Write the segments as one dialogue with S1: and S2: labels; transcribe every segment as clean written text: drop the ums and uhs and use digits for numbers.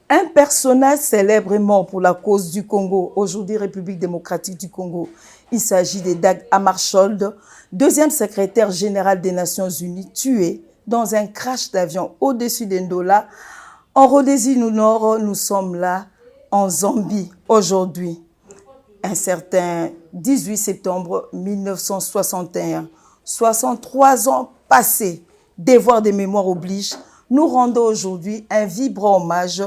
S1: Un personnage célèbre est mort pour la cause du Congo, aujourd'hui République démocratique du Congo. Il s'agit de Dag Hammarskjöld, deuxième secrétaire général des Nations Unies, tué dans un crash d'avion au-dessus d'Ndola. En Rhodésie du Nord, nous sommes là, en Zambie, aujourd'hui. Un certain 18 septembre 1961, 63 ans passés, devoir de mémoire oblige, nous rendons aujourd'hui un vibrant hommage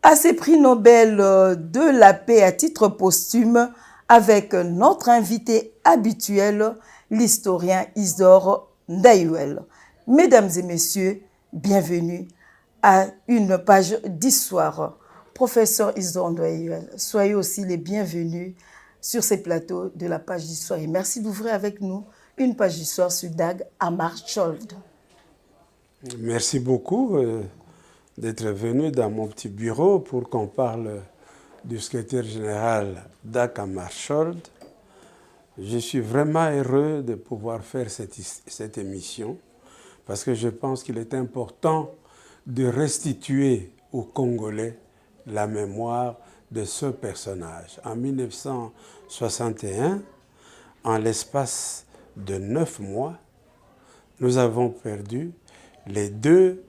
S1: à ces prix Nobel de la paix à titre posthume avec notre invité habituel, l'historien Isidore Ndaïwel. Mesdames et messieurs, bienvenue à une page d'histoire. Professeur Isidore Ndaïwel, soyez aussi les bienvenus sur ces plateaux de la page d'histoire. Et merci d'ouvrir avec nous une page d'histoire sur Dag Hammarskjöld.
S2: Merci beaucoup d'être venu dans mon petit bureau pour qu'on parle du secrétaire général Dag Hammarskjöld. Je suis vraiment heureux de pouvoir faire cette émission parce que je pense qu'il est important de restituer aux Congolais la mémoire de ce personnage. En 1961, en l'espace de 9 mois, nous avons perdu les deux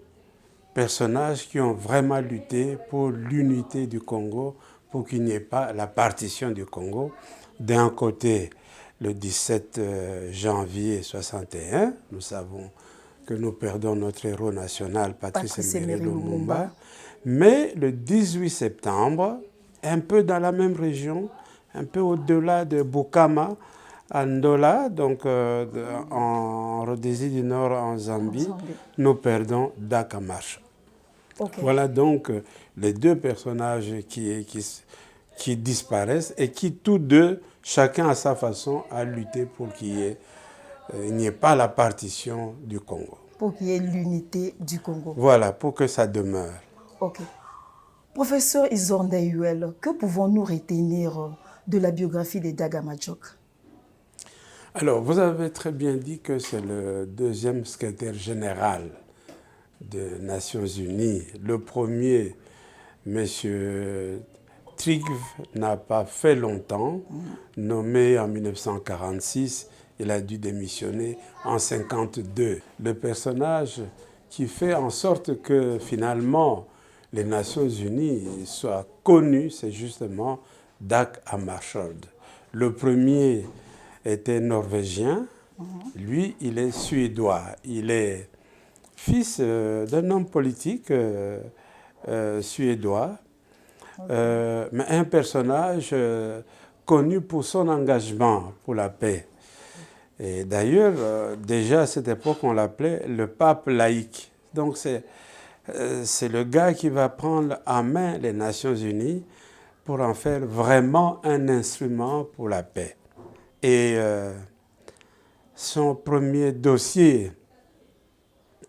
S2: personnages qui ont vraiment lutté pour l'unité du Congo, pour qu'il n'y ait pas la partition du Congo. D'un côté, le 17 janvier 61, nous savons que nous perdons notre héros national, Patrice Emery Lumumba. Mais le 18 septembre, un peu dans la même région, un peu au-delà de Bukama, à Ndola, donc en Rhodésie du Nord, en Zambie, nous perdons Dag Hammarskjöld. Okay. Voilà donc les deux personnages qui disparaissent et qui tous deux, chacun à sa façon, a lutté pour qu'il n'y ait pas la partition du Congo.
S1: Pour qu'il y ait l'unité du Congo.
S2: Voilà, pour que ça demeure.
S1: Ok. Professeur Isidore Ndaïwel, que pouvons-nous retenir de la biographie de Dag Hammarskjöld?
S2: Alors, vous avez très bien dit que c'est le deuxième secrétaire général des Nations Unies. Le premier, M. Trygve, n'a pas fait longtemps. Nommé en 1946, il a dû démissionner en 1952. Le personnage qui fait en sorte que finalement les Nations Unies soient connues, c'est justement Dag Hammarskjöld. Le premier était norvégien, lui il est suédois. Il est fils d'un homme politique suédois, mais un personnage connu pour son engagement pour la paix. Et d'ailleurs, déjà à cette époque, on l'appelait le pape laïque. Donc c'est le gars qui va prendre en main les Nations Unies pour en faire vraiment un instrument pour la paix. Et son premier dossier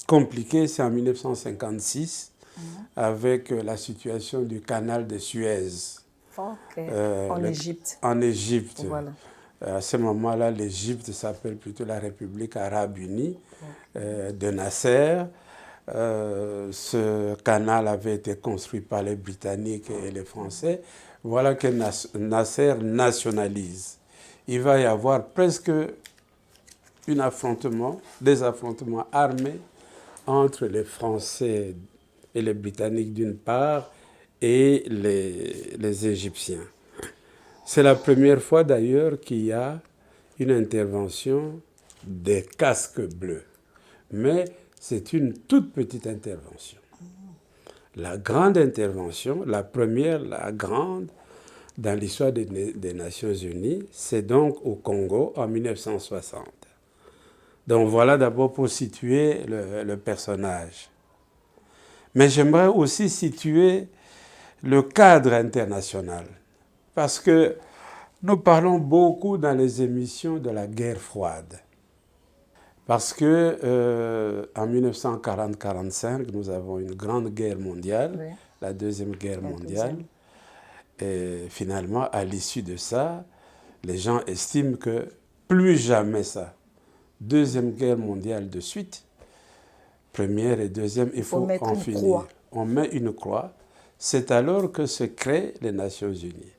S2: compliqué, c'est en 1956, avec la situation du canal de Suez.
S1: Okay. En Égypte.
S2: En Égypte.
S1: Voilà.
S2: À ce moment-là, l'Égypte s'appelle plutôt la République arabe unie de Nasser. Ce canal avait été construit par les Britanniques et les Français. Voilà que Nasser nationalise. Il va y avoir presque des affrontements armés entre les Français et les Britanniques d'une part et les Égyptiens. C'est la première fois d'ailleurs qu'il y a une intervention des casques bleus. Mais c'est une toute petite intervention. La grande intervention, la première, la grande, dans l'histoire des Nations Unies, c'est donc au Congo en 1960. Donc voilà d'abord pour situer le personnage. Mais j'aimerais aussi situer le cadre international. Parce que nous parlons beaucoup dans les émissions de la guerre froide. Parce que en 1940-45, nous avons une grande guerre mondiale, oui. La Deuxième Guerre mondiale. Et finalement, à l'issue de ça, les gens estiment que plus jamais ça. Deuxième Guerre mondiale de suite, première et deuxième, il faut en finir. On met une croix c'est alors que se créent les Nations Unies.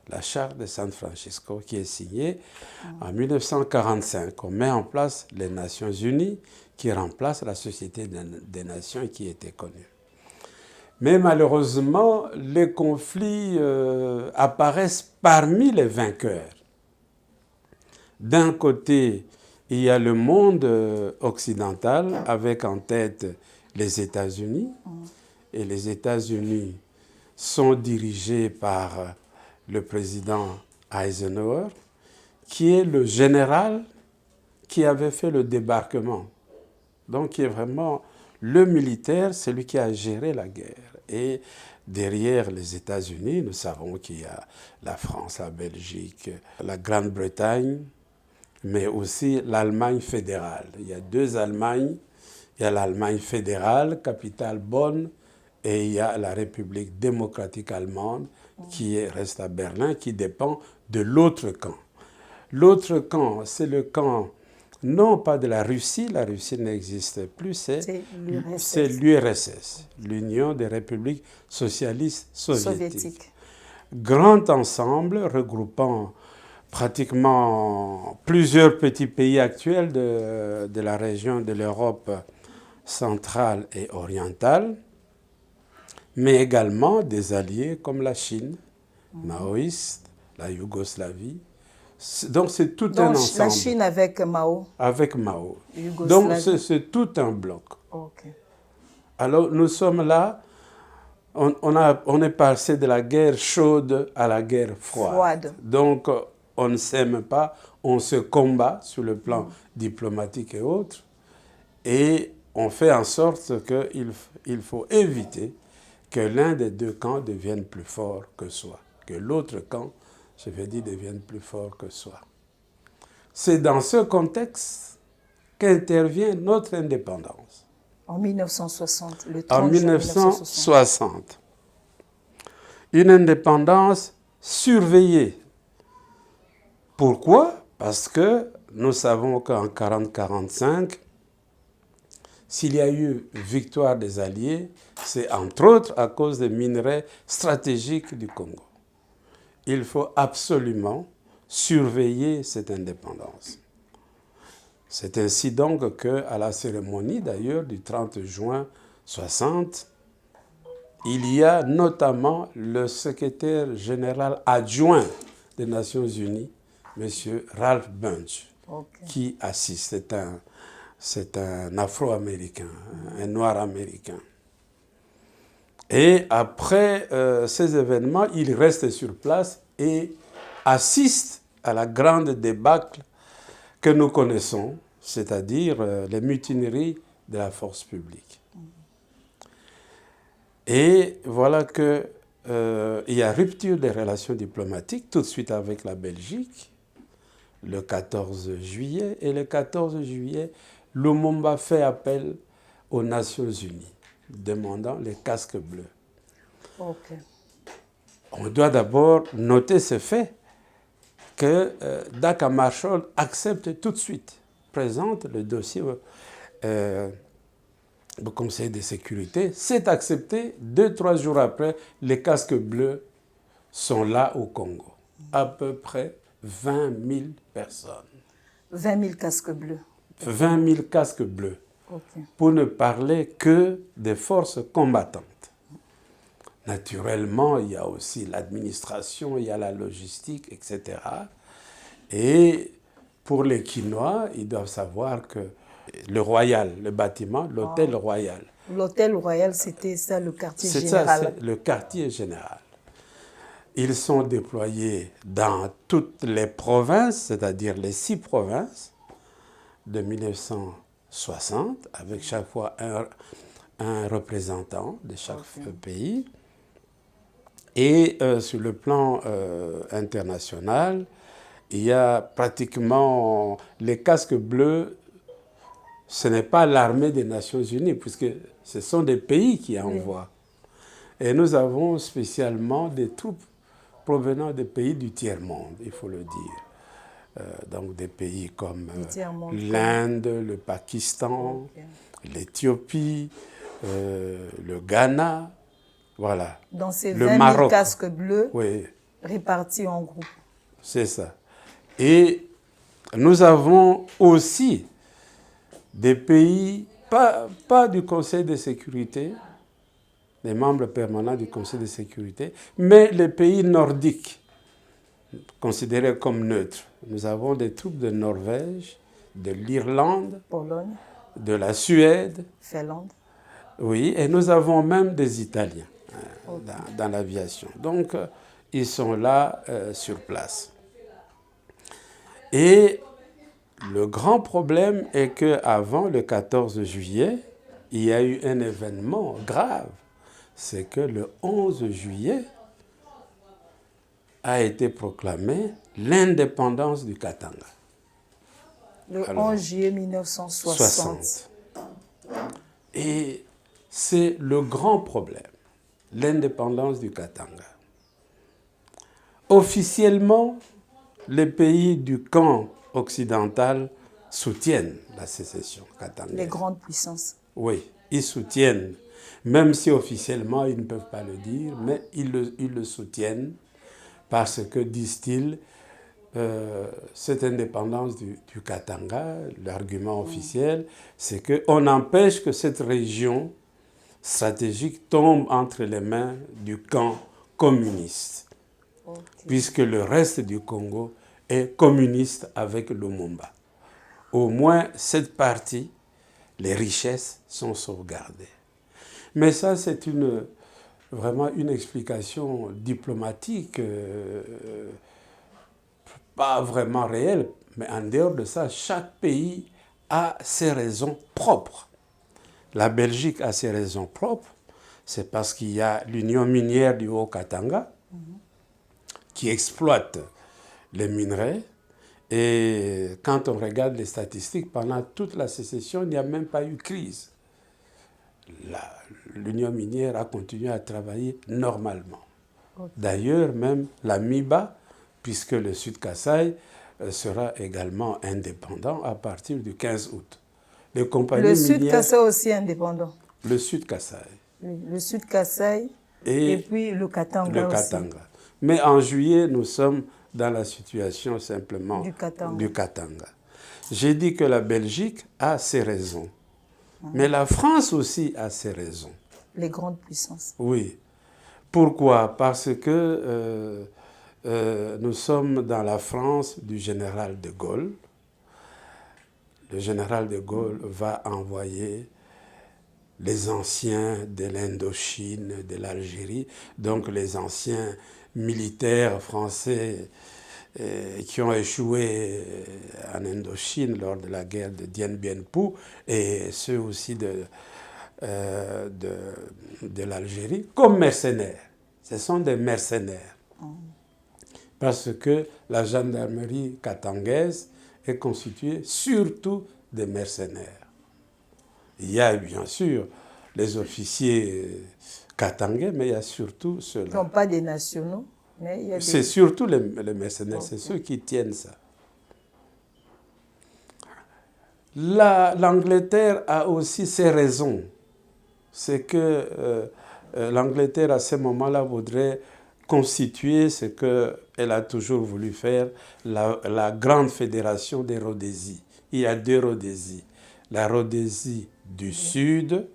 S2: La Charte de San Francisco qui est signée en 1945. On met en place les Nations Unies qui remplacent la Société des Nations qui était connue. Mais malheureusement, les conflits apparaissent parmi les vainqueurs. D'un côté, il y a le monde occidental avec en tête les États-Unis. Et les États-Unis sont dirigés par le président Eisenhower, qui est le général qui avait fait le débarquement. Donc, qui est vraiment le militaire, celui qui a géré la guerre. Et derrière les États-Unis, nous savons qu'il y a la France, la Belgique, la Grande-Bretagne, mais aussi l'Allemagne fédérale. Il y a deux Allemagnes. Il y a l'Allemagne fédérale, capitale Bonn, et il y a la République démocratique allemande qui reste à Berlin, qui dépend de l'autre camp. L'autre camp, c'est le camp, non pas de la Russie n'existe plus, c'est l'URSS, l'Union des républiques socialistes soviétiques. Grand ensemble regroupant pratiquement plusieurs petits pays actuels de la région de l'Europe centrale et orientale, mais également des alliés comme la Chine, maoïste, la Yougoslavie. Donc c'est tout un ensemble.
S1: La Chine avec Mao.
S2: Avec Mao. Donc c'est tout un bloc.
S1: Okay.
S2: Alors nous sommes là, on est passé de la guerre chaude à la guerre froide. Donc on ne s'aime pas, on se combat sur le plan diplomatique et autres, et on fait en sorte qu'il faut éviter que l'un des deux camps devienne plus fort que soi, que l'autre camp, je veux dire, devienne plus fort que soi. C'est dans ce contexte qu'intervient notre indépendance.
S1: En 1960, le 30
S2: en 1960. Une indépendance surveillée. Pourquoi? Parce que nous savons qu'en 40-45, s'il y a eu victoire des Alliés, c'est entre autres à cause des minerais stratégiques du Congo. Il faut absolument surveiller cette indépendance. C'est ainsi donc qu'à la cérémonie d'ailleurs du 30 juin 60, il y a notamment le secrétaire général adjoint des Nations Unies, M. Ralph Bunche, qui assiste. C'est un Afro-Américain, un Noir américain. Et après ces événements, il reste sur place et assiste à la grande débâcle que nous connaissons, c'est-à-dire les mutineries de la force publique. Et voilà qu'il y a rupture des relations diplomatiques tout de suite avec la Belgique, le 14 juillet. Et le 14 juillet, Lumumba fait appel aux Nations Unies, demandant les casques bleus.
S1: Okay.
S2: On doit d'abord noter ce fait que Dag Hammarskjöld accepte tout de suite, présente le dossier au Conseil de sécurité. C'est accepté, 2-3 jours après, les casques bleus sont là au Congo. À peu près 20 000 personnes.
S1: 20 000 casques bleus.
S2: 20 000 casques bleus. Okay. Pour ne parler que des forces combattantes. Naturellement, il y a aussi l'administration, il y a la logistique, etc. Et pour les Quinois, ils doivent savoir que le Royal, le bâtiment, l'hôtel Royal.
S1: L'hôtel Royal, c'était ça, le quartier général.
S2: C'est ça, c'est le quartier général. Ils sont déployés dans toutes les provinces, c'est-à-dire les 6 provinces de 1960, avec chaque fois un représentant de chaque pays. Et sur le plan international, il y a pratiquement les casques bleus. Ce n'est pas l'armée des Nations Unies, puisque ce sont des pays qui envoient. Et nous avons spécialement des troupes provenant des pays du tiers-monde, il faut le dire. Donc des pays comme l'Inde, le Pakistan, l'Éthiopie, le Ghana, Voilà.
S1: Dans ces
S2: Le
S1: 20 000
S2: Maroc.
S1: casques bleus
S2: Oui,
S1: répartis en groupes.
S2: c'est ça. Et nous avons aussi des pays, pas du Conseil de sécurité, les membres permanents du Conseil de sécurité, mais les pays nordiques, considérés comme neutres. Nous avons des troupes de Norvège, de l'Irlande,
S1: Pologne,
S2: de la Suède,
S1: Finlande.
S2: oui, et nous avons même des Italiens dans l'aviation. Donc, ils sont là sur place. Et le grand problème est qu'avant le 14 juillet, il y a eu un événement grave. C'est que le 11 juillet a été proclamée l'indépendance du Katanga.
S1: Le
S2: Alors,
S1: 11 juillet 1960.
S2: Et c'est le grand problème, l'indépendance du Katanga. Officiellement, les pays du camp occidental soutiennent la sécession katangaise.
S1: Les grandes puissances.
S2: Oui, ils soutiennent, même si officiellement ils ne peuvent pas le dire, mais ils le soutiennent parce que, disent-ils, cette indépendance du Katanga, l'argument officiel, c'est qu'on empêche que cette région stratégique tombe entre les mains du camp communiste, puisque le reste du Congo est communiste avec Lumumba. Au moins cette partie, les richesses sont sauvegardées. Mais ça, c'est vraiment une explication diplomatique, pas vraiment réelle, mais en dehors de ça, chaque pays a ses raisons propres. La Belgique a ses raisons propres, c'est parce qu'il y a l'Union minière du Haut-Katanga qui exploite les minerais. Et quand on regarde les statistiques, pendant toute la sécession, il n'y a même pas eu crise. L'Union minière a continué à travailler normalement. D'ailleurs, même la MIBA, puisque le Sud Kasaï sera également indépendant à partir du 15 août. Les compagnies
S1: le Sud
S2: minières,
S1: Kasaï aussi indépendant.
S2: le Sud Kasaï.
S1: Oui, le Sud Kasaï et puis le Katanga
S2: le
S1: aussi.
S2: Katanga. Mais en juillet, nous sommes dans la situation simplement
S1: Du Katanga.
S2: du Katanga. J'ai dit que la Belgique a ses raisons. Mais la France aussi a ses raisons.
S1: Les grandes puissances.
S2: Oui. Pourquoi? Parce que nous sommes dans la France du général de Gaulle. Le général de Gaulle va envoyer les anciens de l'Indochine, de l'Algérie, donc les anciens militaires français qui ont échoué en Indochine lors de la guerre de Dien Bien Phu et ceux aussi de l'Algérie comme mercenaires. Ce sont des mercenaires. Parce que la gendarmerie katangaise est constituée surtout de mercenaires. Il y a bien sûr les officiers katangais, mais il y a surtout ceux-là.
S1: Ils ne sont pas des nationaux, mais il y a des...
S2: C'est surtout les mercenaires, c'est ceux qui tiennent ça. L'Angleterre a aussi ses raisons. C'est que l'Angleterre, à ce moment-là, voudrait constituer ce qu'elle a toujours voulu faire, la grande fédération des Rhodésies. Il y a deux Rhodésies. La Rhodésie du Sud,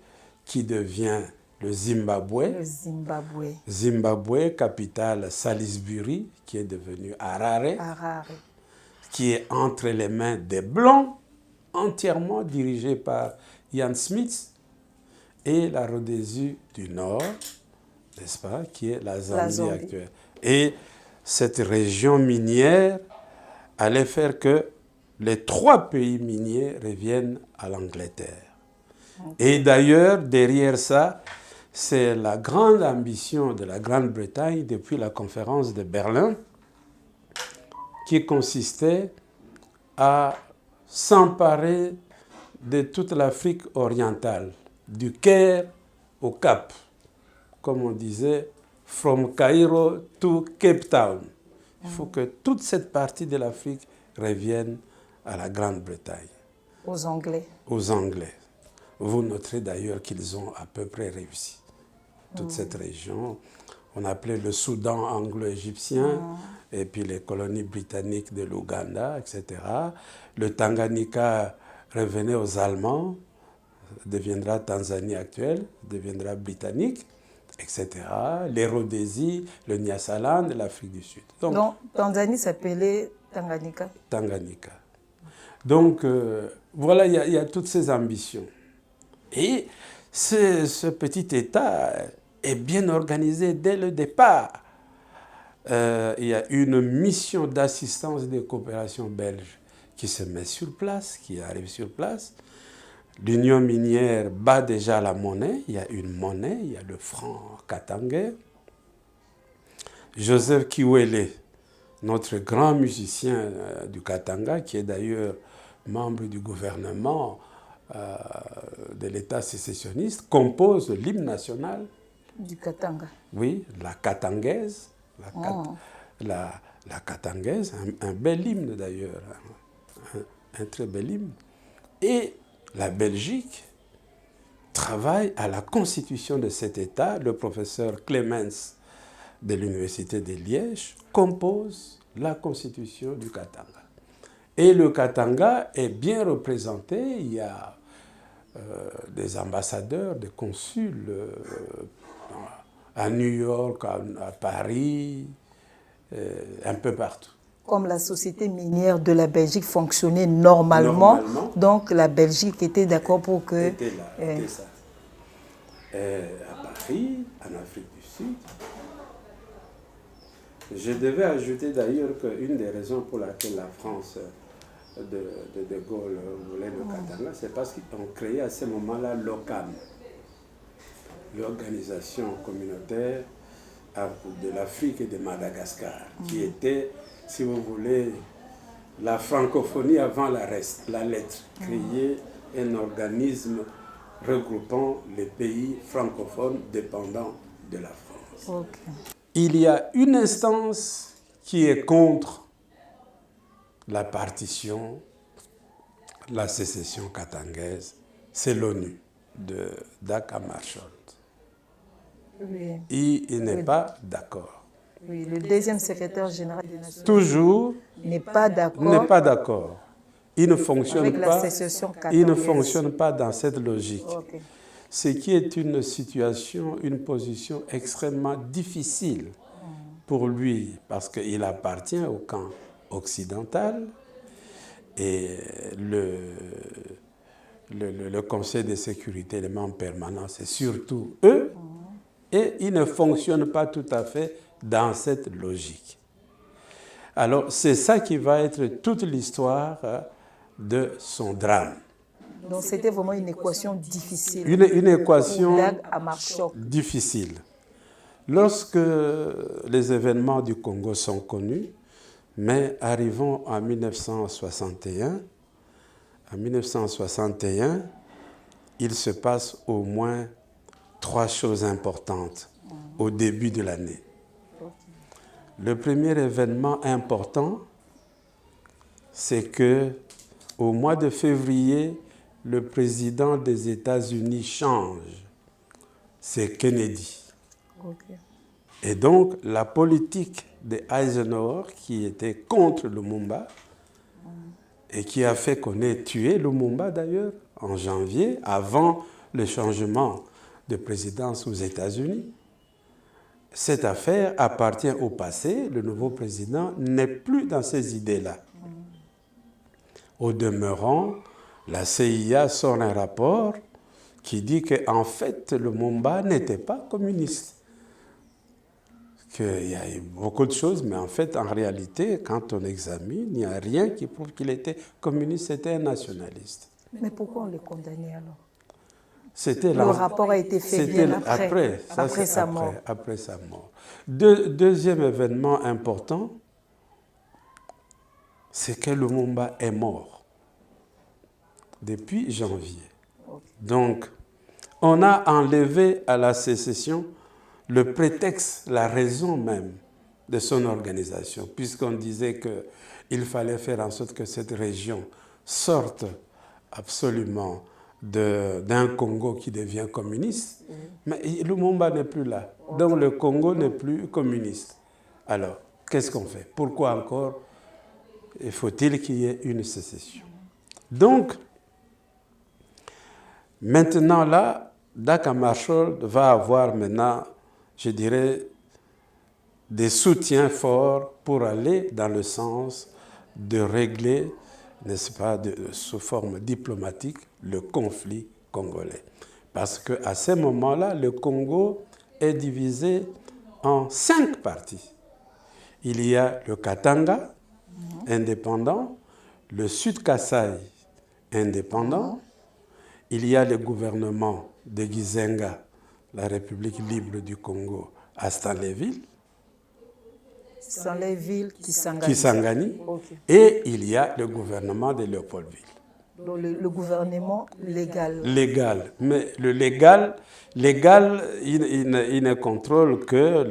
S2: qui devient le Zimbabwe.
S1: Le Zimbabwe.
S2: Zimbabwe, capitale Salisbury, qui est devenue Harare.
S1: Harare.
S2: Qui est entre les mains des Blancs, entièrement dirigée par Ian Smith. Et la Rhodésie du Nord, n'est-ce pas, qui est la Zambie actuelle. Et cette région minière allait faire que les trois pays miniers reviennent à l'Angleterre. Okay. Et d'ailleurs, derrière ça, c'est la grande ambition de la Grande-Bretagne depuis la conférence de Berlin, qui consistait à s'emparer de toute l'Afrique orientale, du Caire au Cap, comme on disait, from Cairo to Cape Town. Il faut que toute cette partie de l'Afrique revienne à la Grande-Bretagne.
S1: Aux Anglais.
S2: Aux Anglais. Vous noterez d'ailleurs qu'ils ont à peu près réussi. toute cette région. On appelait le Soudan anglo-égyptien, et puis les colonies britanniques de l'Ouganda, etc. Le Tanganyika revenait aux Allemands, deviendra Tanzanie actuelle, deviendra britannique, etc. Les Rhodésie, le Nyasaland, l'Afrique du Sud.
S1: Donc Tanzanie s'appelait Tanganyika.
S2: Tanganyika. Donc, voilà, il y a toutes ces ambitions. Et ce petit État est bien organisé dès le départ. Il y a une mission d'assistance et de coopération belge qui se met sur place, qui arrive sur place. L'Union minière bat déjà la monnaie. Il y a une monnaie, il y a le franc katangais. Joseph Kiwele, notre grand musicien du Katanga, qui est d'ailleurs membre du gouvernement de l'État sécessionniste, compose l'hymne national.
S1: Du Katanga.
S2: Oui, la katangaise. La katangaise, un bel hymne d'ailleurs, un très bel hymne. Et la Belgique travaille à la constitution de cet État. Le professeur Clemens de l'Université de Liège compose la constitution du Katanga. Et le Katanga est bien représenté. Il y a des ambassadeurs, des consuls à New York, à Paris, un peu partout.
S1: Comme la société minière de la Belgique fonctionnait normalement, donc la Belgique était d'accord pour que...
S2: Était là, c'était ça. À Paris, en Afrique du Sud. Je devais ajouter d'ailleurs qu'une des raisons pour laquelle la France de Gaulle voulait le Katanga, c'est parce qu'ils ont créé à ce moment-là l'OCAM, l'organisation communautaire de l'Afrique et de Madagascar, qui était, si vous voulez, la francophonie avant la lettre, créer un organisme regroupant les pays francophones dépendants de la France.
S1: Okay.
S2: Il y a une instance qui est contre la partition, la sécession katangaise, c'est l'ONU de Dag Hammarskjöld.
S1: Oui.
S2: Il n'est pas d'accord.
S1: Oui, le deuxième secrétaire général des Nations
S2: Toujours
S1: n'est pas d'accord.
S2: Il ne fonctionne
S1: avec
S2: pas.
S1: la sécession
S2: Il ne
S1: katanghaise.
S2: fonctionne pas dans cette logique.
S1: Okay.
S2: Ce qui est une situation, une position extrêmement difficile pour lui, parce qu'il appartient au camp occidental et le Conseil de sécurité, les membres permanents, c'est surtout eux, et il ne fonctionne pas tout à fait dans cette logique. Alors, c'est ça qui va être toute l'histoire de son drame.
S1: Donc, c'était vraiment une équation difficile.
S2: Une équation
S1: pour Dag Hammarskjöld.
S2: difficile. Lorsque les événements du Congo sont connus, mais arrivons en 1961, il se passe au moins 3 choses importantes au début de l'année. Le premier événement important, c'est que au mois de février, le président des États-Unis change. C'est Kennedy.
S1: Okay.
S2: Et donc, la politique de Eisenhower, qui était contre Lumumba, et qui a fait qu'on ait tué Lumumba d'ailleurs, en janvier, avant le changement de présidence aux États-Unis, cette affaire appartient au passé. Le nouveau président n'est plus dans ces idées-là. Au demeurant, la CIA sort un rapport qui dit qu'en fait, Lumumba n'était pas communiste. Qu'il y a eu beaucoup de choses, mais en fait, en réalité, quand on examine, il n'y a rien qui prouve qu'il était communiste, c'était un nationaliste.
S1: Mais pourquoi on le condamnait alors?
S2: Le
S1: rapport a été fait bien après sa mort.
S2: Après sa mort. Deuxième événement important, c'est que Lumumba est mort depuis janvier. Donc, on a enlevé à la sécession le prétexte, la raison même de son organisation, puisqu'on disait qu'il fallait faire en sorte que cette région sorte absolument d'un Congo qui devient communiste, mais Lumumba n'est plus là. Donc le Congo n'est plus communiste. Alors, qu'est-ce qu'on fait? Pourquoi encore faut-il qu'il y ait une sécession? Donc, maintenant là, Dag Hammarskjöld va avoir maintenant, je dirais, des soutiens forts pour aller dans le sens de régler, n'est-ce pas, sous forme diplomatique, le conflit congolais. Parce qu'à ce moment-là, le Congo est divisé en 5 parties. Il y a le Katanga, indépendant, le Sud-Kasaï, indépendant, il y a le gouvernement de Gizenga, la République libre du Congo, à Stanleyville, Kisangani, okay. Et il y a le gouvernement de Léopoldville.
S1: Donc le gouvernement légal.
S2: Légal. Mais le légal il ne contrôle que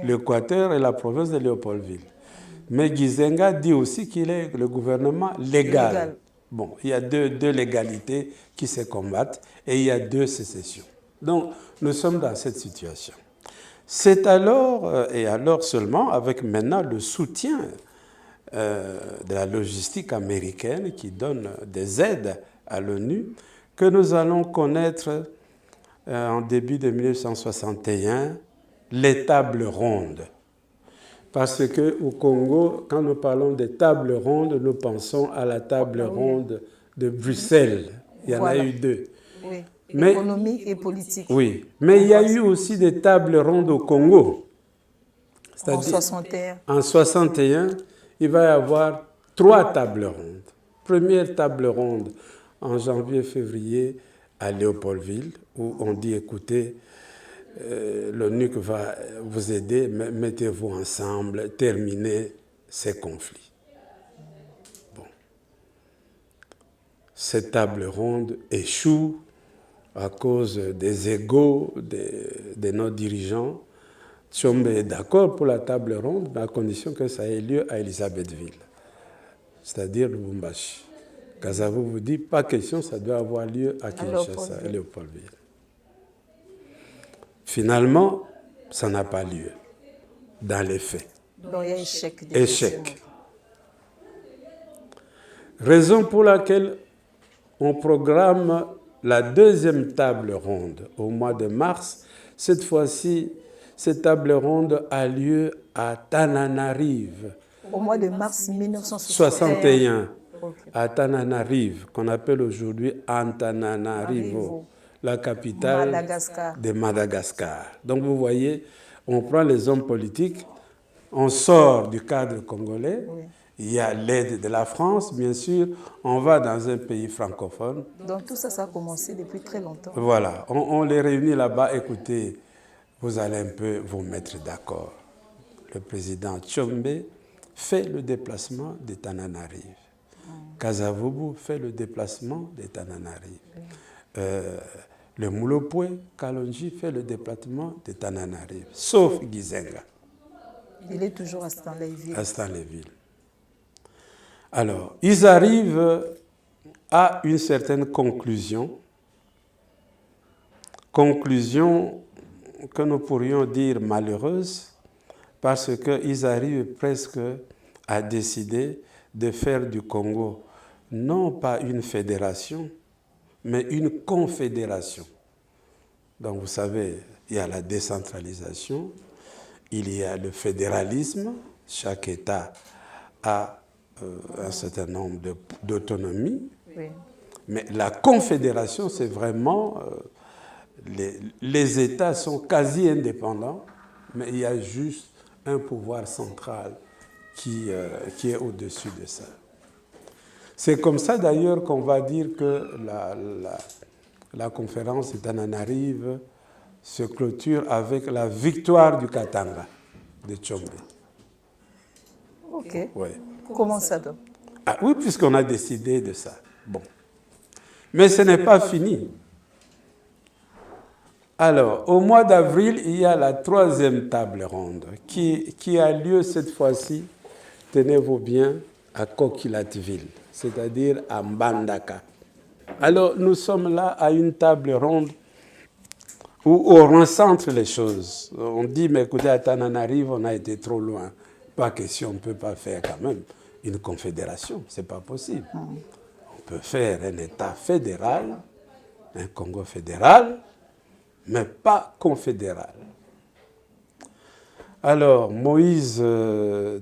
S2: l'Équateur et la province de Léopoldville. Mais Gizenga dit aussi qu'il est le gouvernement légal. Bon, il y a deux légalités qui se combattent et il y a 2 sécessions. Donc, nous sommes dans cette situation. C'est alors, et alors seulement, avec maintenant le soutien de la logistique américaine qui donne des aides à l'ONU, que nous allons connaître en début de 1961 les tables rondes. Parce qu'au Congo, quand nous parlons des tables rondes, nous pensons à la table ronde de Bruxelles. Il y en a eu 2.
S1: Oui. Économique et politique.
S2: Oui, mais il y a eu aussi des tables rondes au Congo.
S1: En 61.
S2: En 61, il va y avoir 3 tables rondes. Première table ronde en janvier-février à Léopoldville, où on dit, écoutez, l'ONU va vous aider, mettez-vous ensemble, terminez ces conflits. Bon. Cette table ronde échoue à cause des égos de nos dirigeants. Tshombe est d'accord pour la table ronde, mais à condition que ça ait lieu à Elisabethville, c'est-à-dire Lubumbashi. Kasavubu vous dit, pas question, ça doit avoir lieu à Kinshasa, à Léopoldville. Finalement, ça n'a pas lieu, dans les faits.
S1: Donc il y a échec.
S2: Échec. Raison pour laquelle on programme la 2e table ronde au mois de mars. Cette fois-ci, cette table ronde a lieu à Tananarive.
S1: Au mois de mars
S2: 1961. Okay. À Tananarive, qu'on appelle aujourd'hui Antananarivo, la capitale de Madagascar. Donc vous voyez, on prend les hommes politiques, on sort du cadre congolais, il y a l'aide de la France, bien sûr, on va dans un pays francophone.
S1: Donc tout ça, ça a commencé depuis très longtemps.
S2: Voilà, on les réunit là-bas, écoutez, vous allez un peu vous mettre d'accord. Le président Tshombe fait le déplacement de Tananarive. Kasavubu fait le déplacement de Tananarive. Le Mulopwe, Kalonji, fait le déplacement de Tananarive, sauf Gizenga.
S1: Il est toujours à Stanleyville.
S2: À Stanleyville. Alors, ils arrivent à une certaine conclusion que nous pourrions dire malheureuse, parce qu'ils arrivent presque à décider de faire du Congo non pas une fédération, mais une confédération. Donc vous savez, il y a la décentralisation, il y a le fédéralisme, chaque État a un certain nombre d'autonomies, oui. Mais la confédération, c'est vraiment... les États sont quasi indépendants, mais il y a juste un pouvoir central qui est au-dessus de ça. C'est comme ça d'ailleurs qu'on va dire que la conférence de Tananarive se clôture avec la victoire du Katanga de Tshombe.
S1: Ok.
S2: Ouais.
S1: Comment ça donc?
S2: Ah, oui, puisqu'on a décidé de ça. Bon. Mais ce n'est pas fini. Alors, au mois d'avril, il y a la 3e table ronde qui a lieu cette fois-ci, tenez-vous bien, à Kokilatville, c'est-à-dire à Mbandaka. Alors, nous sommes là à une table ronde où on recentre les choses. On dit, mais écoutez, à Tananarive, on a été trop loin. Pas question, on ne peut pas faire quand même une confédération. Ce n'est pas possible. On peut faire un État fédéral, un Congo fédéral, mais pas confédéral. Alors, Moïse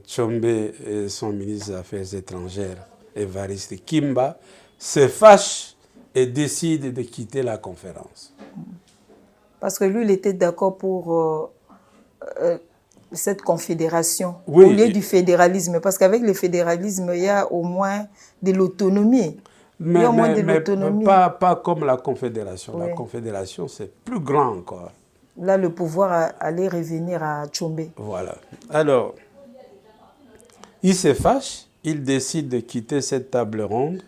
S2: Tshombe et son ministre des Affaires étrangères, Évariste Kimba, se fâchent et décident de quitter la conférence.
S1: Parce que lui, il était d'accord pour cette confédération,
S2: Oui,
S1: au lieu du fédéralisme. Parce qu'avec le fédéralisme, il y a au moins de l'autonomie.
S2: Mais,
S1: l'autonomie.
S2: Pas comme la confédération.
S1: Oui.
S2: La confédération, c'est plus grand encore.
S1: Là, le pouvoir allait revenir à Tshombe.
S2: Voilà. Alors, il se fâche, il décide de quitter cette table ronde,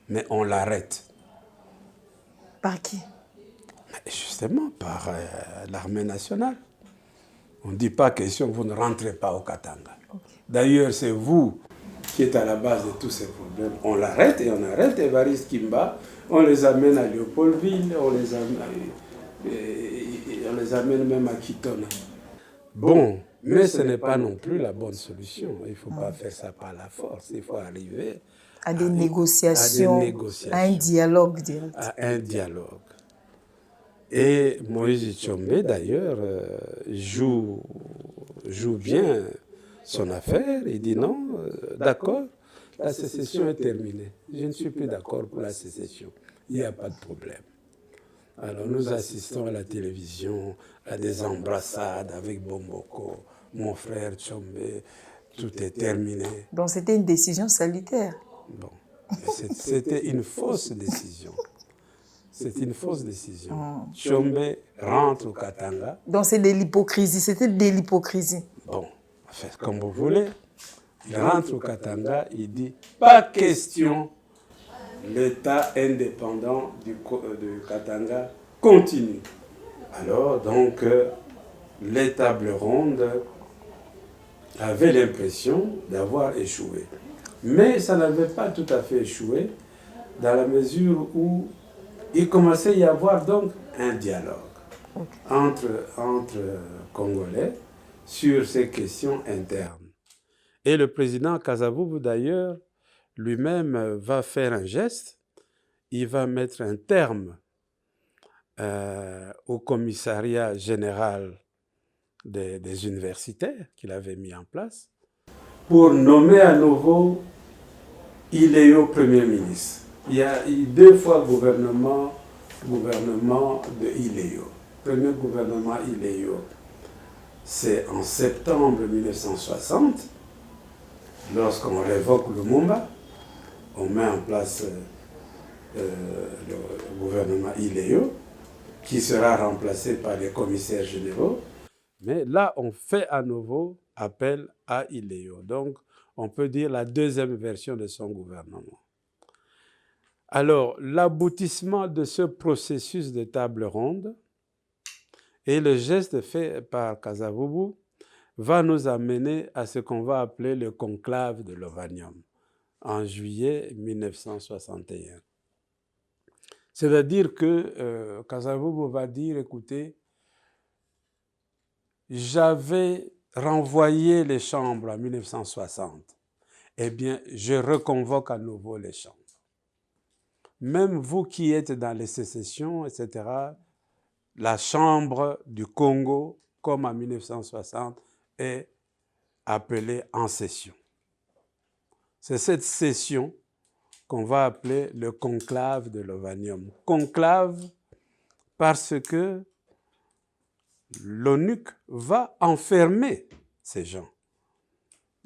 S2: mais on l'arrête.
S1: Par qui?
S2: Justement, par l'armée nationale. On ne dit pas question, vous ne rentrez pas au Katanga. Okay. D'ailleurs, c'est vous qui êtes à la base de tous ces problèmes. On l'arrête et on arrête Évariste Kimba, on les amène à Léopoldville, on les amène même à Kitona. Bon, mais ce n'est pas non plus la bonne solution. Il ne faut pas faire ça par la force. Il faut arriver
S1: à des négociations, à un dialogue direct.
S2: À un dialogue. Et Moïse Tshombe, d'ailleurs, joue bien son affaire. Il dit non, d'accord, la sécession est terminée. Je ne suis plus d'accord pour la sécession. Il n'y a pas de problème. Alors nous assistons à la télévision à des embrassades avec Bomboko, mon frère Tshombe, tout est terminé.
S1: Donc c'était une décision salutaire.
S2: Bon, c'était une fausse décision. C'est une fausse décision. Tshombe rentre au Katanga.
S1: Donc c'est de l'hypocrisie, c'était de l'hypocrisie.
S2: Bon, faites comme vous voulez. Il rentre au Katanga, il dit pas question, l'État indépendant du Katanga continue. Alors donc les tables rondes avaient l'impression d'avoir échoué. Mais ça n'avait pas tout à fait échoué dans la mesure où il commençait à y avoir donc un dialogue entre Congolais sur ces questions internes. Et le président Kasavubu, d'ailleurs, lui-même va faire un geste. Il va mettre un terme au commissariat général des universitaires qu'il avait mis en place pour nommer à nouveau Iléo Premier ministre. Il y a eu 2 fois gouvernement de Iléo. Premier gouvernement Iléo, c'est en septembre 1960, lorsqu'on révoque Lumumba, on met en place le gouvernement Iléo, qui sera remplacé par les commissaires généraux. Mais là, on fait à nouveau appel à Iléo. Donc, on peut dire la deuxième version de son gouvernement. Alors, l'aboutissement de ce processus de table ronde et le geste fait par Kasavubu va nous amener à ce qu'on va appeler le conclave de Lovanium en juillet 1961. C'est-à-dire que Kasavubu va dire, écoutez, j'avais renvoyé les chambres en 1960. Eh bien, je reconvoque à nouveau les chambres. Même vous qui êtes dans les sécessions, etc., la Chambre du Congo, comme en 1960, est appelée en session. C'est cette session qu'on va appeler le conclave de Lovanium. Conclave parce que l'ONUC va enfermer ces gens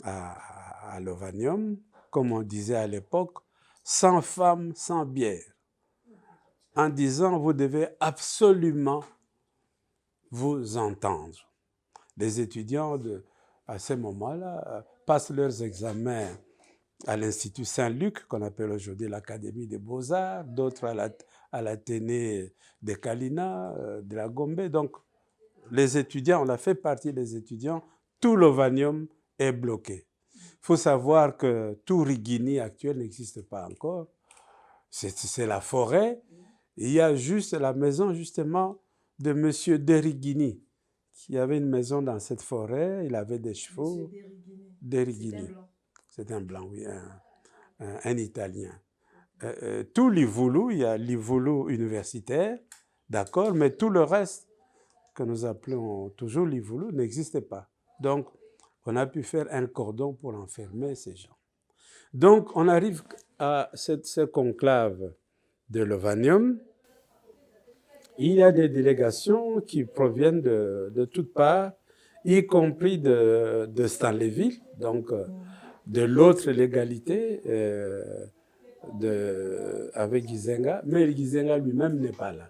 S2: à Lovanium, comme on disait à l'époque, sans femme, sans bière, en disant vous devez absolument vous entendre. Les étudiants à ce moment-là passent leurs examens à l'Institut Saint-Luc, qu'on appelle aujourd'hui l'Académie des Beaux-Arts, d'autres à l'Athénée de Kalina, de la Gombe. Donc, les étudiants, on a fait partie des étudiants, tout Lovanium est bloqué. faut savoir que tout Rigini actuel n'existe pas encore. C'est la forêt. Il y a juste la maison, justement, de M. Derigini, qui avait une maison dans cette forêt. Il avait des chevaux. Derigini. C'est un blanc, oui, un Italien. Tout Livulu, il y a Livulu universitaire, d'accord, mais tout le reste, que nous appelons toujours Livulu, n'existe pas. Donc, on a pu faire un cordon pour enfermer ces gens. Donc, on arrive à ce conclave de Lovanium. Il y a des délégations qui proviennent de toutes parts, y compris de Stanleyville, donc de l'autre légalité avec Gizenga, mais Gizenga lui-même n'est pas là.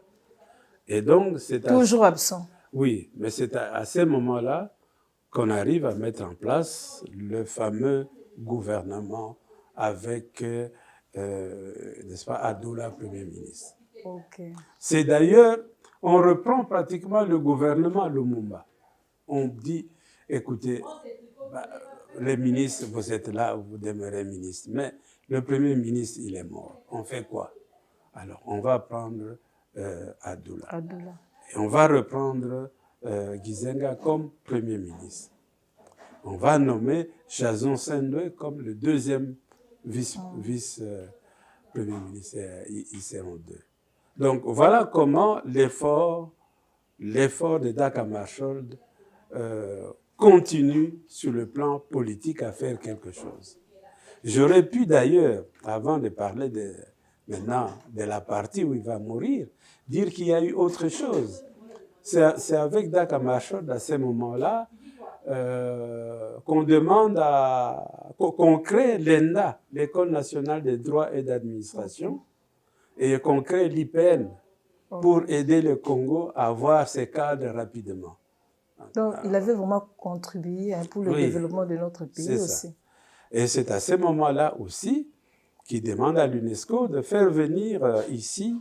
S2: Et donc, c'est
S1: toujours absent.
S2: Oui, mais c'est à ce moment-là qu'on arrive à mettre en place le fameux gouvernement avec, n'est-ce pas, Adoula, Premier ministre.
S1: Okay.
S2: C'est d'ailleurs, on reprend pratiquement le gouvernement Lumumba. On dit, écoutez, les ministres, vous êtes là, vous demeurez ministre, mais le Premier ministre, il est mort. On fait quoi? Alors, on va prendre Adoula. Et on va reprendre Gizenga comme Premier ministre. On va nommer Chazon Sendwe comme le deuxième vice-premier ministre. Ils seront deux. Donc voilà comment l'effort de Dag Hammarskjöld continue sur le plan politique à faire quelque chose. J'aurais pu d'ailleurs, avant de parler maintenant de la partie où il va mourir, dire qu'il y a eu autre chose. C'est avec Dag Hammarskjöld à ce moment-là qu'on demande qu'on crée l'ENDA, l'École nationale des droits et d'administration, et qu'on crée l'IPN pour aider le Congo à avoir ses cadres rapidement.
S1: Donc, il avait vraiment contribué pour le développement de notre pays aussi.
S2: Ça. Et c'est à ce moment-là aussi qu'il demande à l'UNESCO de faire venir ici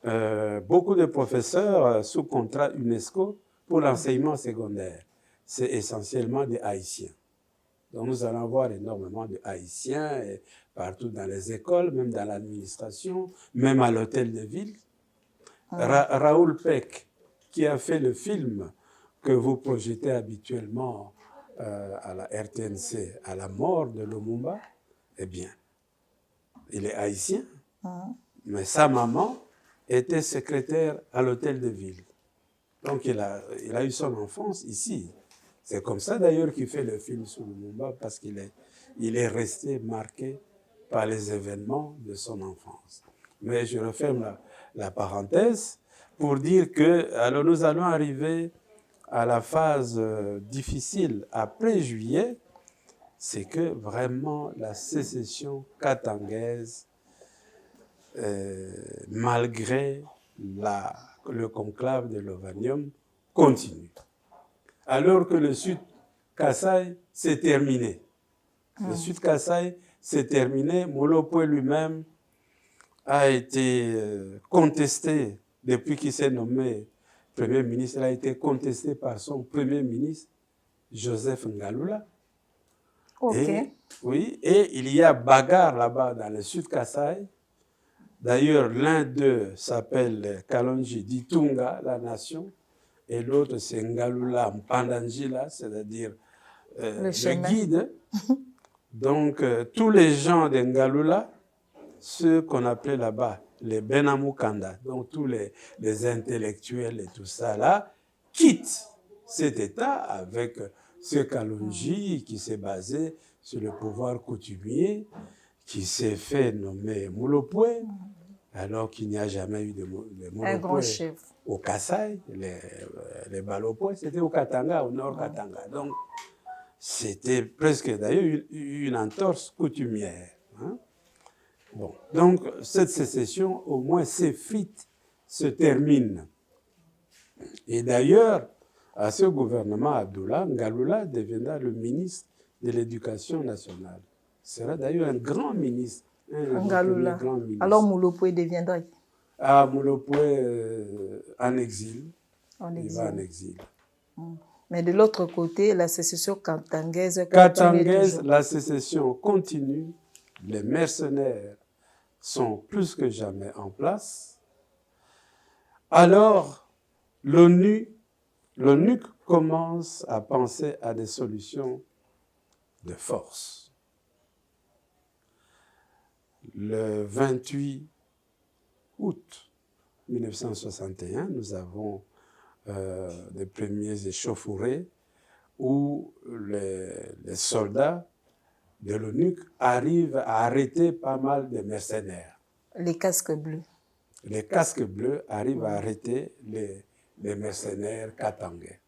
S2: beaucoup de professeurs sous contrat UNESCO pour l'enseignement secondaire. C'est essentiellement des Haïtiens. Donc nous allons avoir énormément de Haïtiens partout dans les écoles, même dans l'administration, même à l'hôtel de ville. Raoul Peck, qui a fait le film que vous projetez habituellement à la RTNC, à la mort de Lumumba, eh bien, il est haïtien, mais sa maman était secrétaire à l'hôtel de ville. Donc il a eu son enfance ici. C'est comme ça d'ailleurs qu'il fait le film sur Lumumba, parce qu'il est resté marqué par les événements de son enfance. Mais je referme la parenthèse pour dire que alors nous allons arriver à la phase difficile après juillet, c'est que vraiment la sécession katangaise, malgré le conclave de Lovanium, continue. Alors que le Sud Kasaï s'est terminé. Le Sud Kasaï s'est terminé. Molopoe lui-même a été contesté depuis qu'il s'est nommé Premier ministre. Il a été contesté par son Premier ministre, Joseph Ngalula.
S1: Okay.
S2: Et il y a bagarre là-bas dans le Sud Kasaï. D'ailleurs, l'un d'eux s'appelle Kalonji Ditunga, la nation, et l'autre c'est Ngalula Mpandanjila, c'est-à-dire le guide. Donc, tous les gens de Ngalula, ceux qu'on appelait là-bas les Benamukanda, donc tous les intellectuels et tout ça là, quittent cet État avec ce Kalonji qui s'est basé sur le pouvoir coutumier, qui s'est fait nommer Molopoe, alors qu'il n'y a jamais eu de Molopoe au Kasaï, les Balopoe, c'était au Katanga, au nord Katanga. Donc, c'était presque d'ailleurs une entorse coutumière. Hein? Bon. Donc, cette sécession, au moins, s'effrite, se termine. Et d'ailleurs, à ce gouvernement Adoula, Ngalula deviendra le ministre de l'Éducation nationale. Sera d'ailleurs un grand ministre.
S1: Ngalula. Alors Molopoe deviendra?
S2: Ah, Molopoe en exil. Il va en exil.
S1: Mais de l'autre côté, la sécession katangaise
S2: Katangaise, la sécession continue. Les mercenaires sont plus que jamais en place. Alors, l'ONU commence à penser à des solutions de force. Le 28 août 1961, nous avons des premiers échauffourées où les soldats de l'ONU arrivent à arrêter pas mal de mercenaires.
S1: Les casques bleus.
S2: Les casques bleus arrivent à arrêter les mercenaires katangais.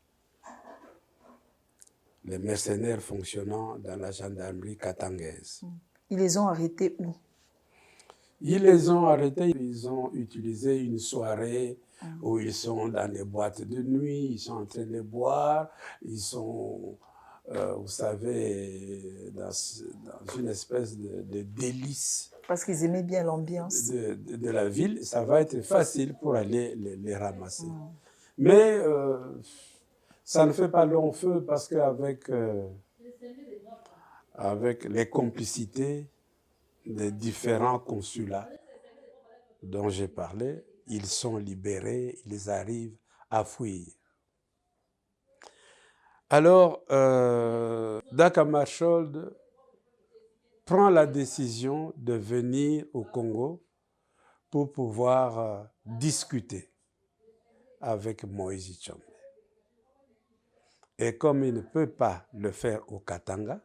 S2: Les mercenaires fonctionnant dans la gendarmerie katangaise.
S1: Ils les ont arrêtés où?
S2: Ils les ont arrêtés, ils ont utilisé une soirée où ils sont dans des boîtes de nuit, ils sont en train de boire, ils sont, vous savez, dans une espèce de délice.
S1: Parce qu'ils aimaient bien l'ambiance.
S2: De la ville, ça va être facile pour aller les ramasser. Mais ça ne fait pas long feu parce qu'avec avec les complicités des différents consulats dont j'ai parlé, ils sont libérés, ils arrivent à fuir. Alors, Dag Hammarskjöld prend la décision de venir au Congo pour pouvoir discuter avec Moïse Tshombe. Et comme il ne peut pas le faire au Katanga,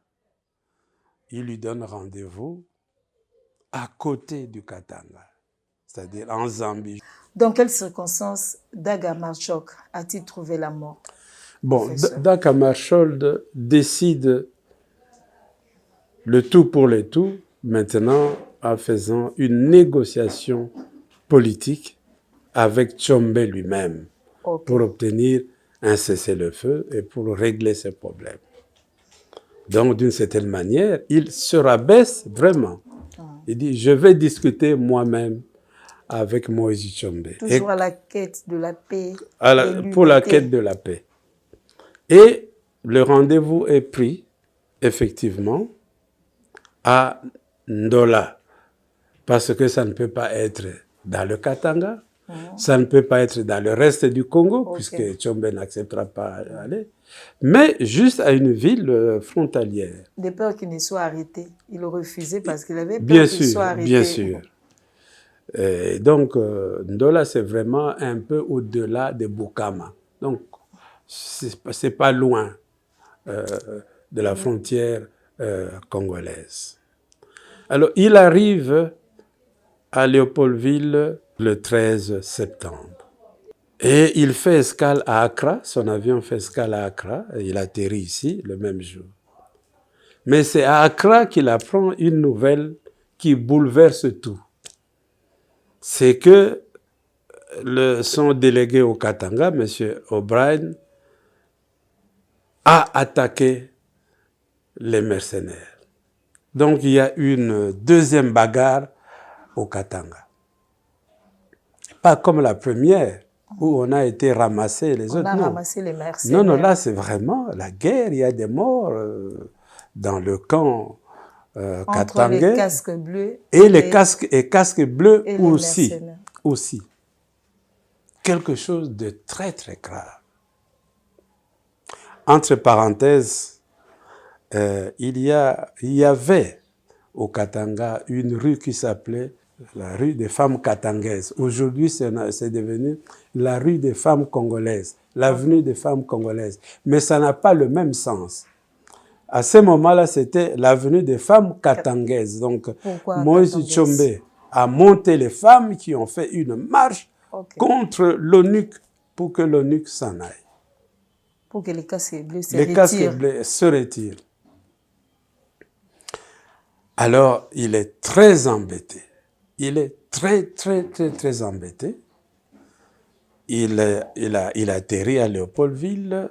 S2: il lui donne rendez-vous à côté du Katanga, c'est-à-dire en Zambie.
S1: Dans quelles circonstances Dag Hammarskjöld a-t-il trouvé la mort?
S2: Bon, Dag Hammarskjöld décide le tout pour le tout, maintenant en faisant une négociation politique avec Tshombe lui-même pour obtenir un cessez-le-feu et pour régler ses problèmes. Donc, d'une certaine manière, il se rabaisse vraiment. Il dit, je vais discuter moi-même avec Moïse Tshombe.
S1: Toujours à la quête de la paix.
S2: Pour la quête de la paix. Et le rendez-vous est pris, effectivement, à Ndola. Parce que ça ne peut pas être dans le Katanga, ça ne peut pas être dans le reste du Congo, puisque Tshombe n'acceptera pas d'aller, mais juste à une ville frontalière.
S1: De peur qu'il ne soit arrêté. Il refusait parce qu'il avait peur qu'il soit arrêté.
S2: Bien sûr. Et donc, Ndola, c'est vraiment un peu au-delà de Bukama. Donc, c'est pas loin de la frontière congolaise. Alors, il arrive à Léopoldville le 13 septembre. Et il fait escale à Accra, son avion fait escale à Accra, et il atterrit ici le même jour. Mais c'est à Accra qu'il apprend une nouvelle qui bouleverse tout. C'est que son délégué au Katanga, M. O'Brien, a attaqué les mercenaires. Donc il y a une deuxième bagarre au Katanga. Pas comme la première, où on a été ramassé les autres.
S1: On a ramassé les mercenaires.
S2: Non, là c'est vraiment la guerre, il y a des morts dans le camp katangais.
S1: Entre les casques bleus
S2: et les casques bleus
S1: et
S2: aussi. Quelque chose de très très grave. Entre parenthèses, il y avait au Katanga une rue qui s'appelait la rue des femmes katangaises. Aujourd'hui, c'est devenu la rue des femmes congolaises, l'avenue des femmes congolaises. Mais ça n'a pas le même sens. À ce moment-là, c'était l'avenue des femmes katangaises. Donc, Moïse Tshombe a monté les femmes qui ont fait une marche contre l'ONU pour que l'ONU s'en aille.
S1: Pour que les casques bleus
S2: se retirent. Alors, il est très embêté. Il est très embêté. Il atterrit à Léopoldville,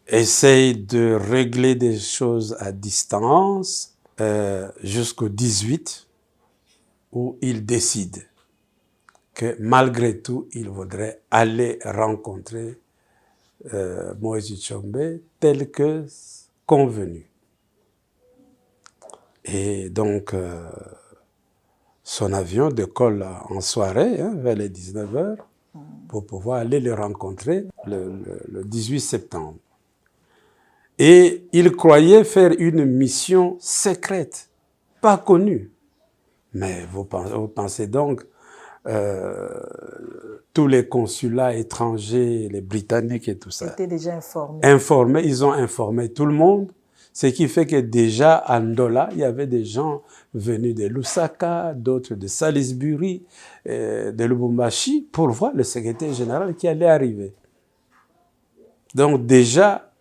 S2: essaye de régler des choses à distance jusqu'au 18, où il décide que malgré tout, il voudrait aller rencontrer Moïse Tshombe tel que convenu. Et donc, son avion décolle en soirée, vers les 19h, pour pouvoir aller le rencontrer le 18 septembre. Et il croyait faire une mission secrète, pas connue. Mais vous pensez donc, tous les consulats étrangers, les Britanniques et tout ça,
S1: étaient déjà informés.
S2: Ils ont informé tout le monde, ce qui fait que déjà à Ndola, il y avait des gens venus de Lusaka, d'autres de Salisbury, de Lubumbashi, pour voir le secrétaire général qui allait arriver. Donc déjà,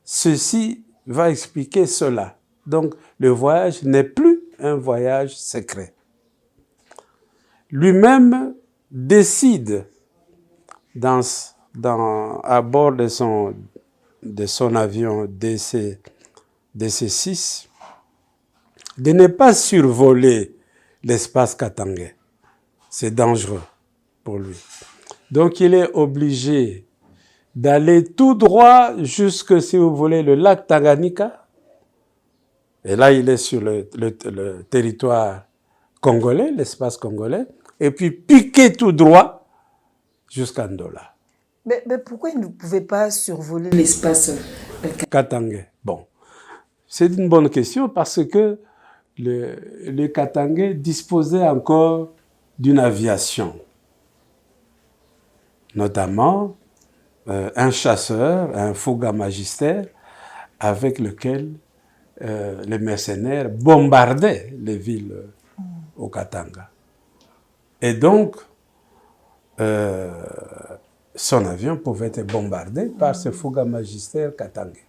S2: ceci va expliquer cela. Donc le voyage n'est plus un voyage secret. Lui-même décide à bord de son avion DC-6 de ne pas survoler l'espace katangais. C'est dangereux pour lui. Donc il est obligé d'aller tout droit jusque, si vous voulez, le lac Tanganyika. Et là, il est sur le territoire congolais, l'espace congolais, et puis piquer tout droit jusqu'à Ndola.
S1: Mais pourquoi il ne pouvait pas survoler l'espace
S2: katangais? Bon, c'est une bonne question parce que le katangais disposait encore d'une aviation, notamment un chasseur, un Fouga Magister, avec lequel les mercenaires bombardaient les villes au Katanga. Et donc, son avion pouvait être bombardé par ce Fouga Magister katangais.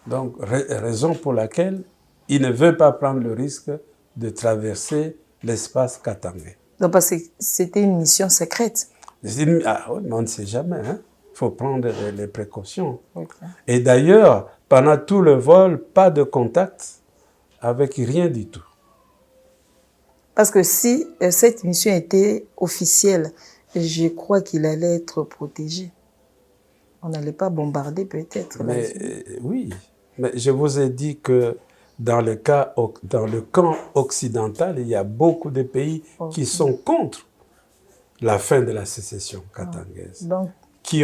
S2: Donc, raison pour laquelle il ne veut pas prendre le risque de traverser l'espace katangais.
S1: Donc, parce que c'était une mission secrète.
S2: Mais on ne sait jamais, hein? Il faut prendre les précautions. Okay. Et d'ailleurs, pendant tout le vol, pas de contact avec rien du tout.
S1: Parce que si cette mission était officielle, je crois qu'il allait être protégé. On n'allait pas bombarder peut-être.
S2: Mais oui, mais je vous ai dit que dans le camp occidental, il y a beaucoup de pays qui sont contre la fin de la sécession katangaise, donc, qui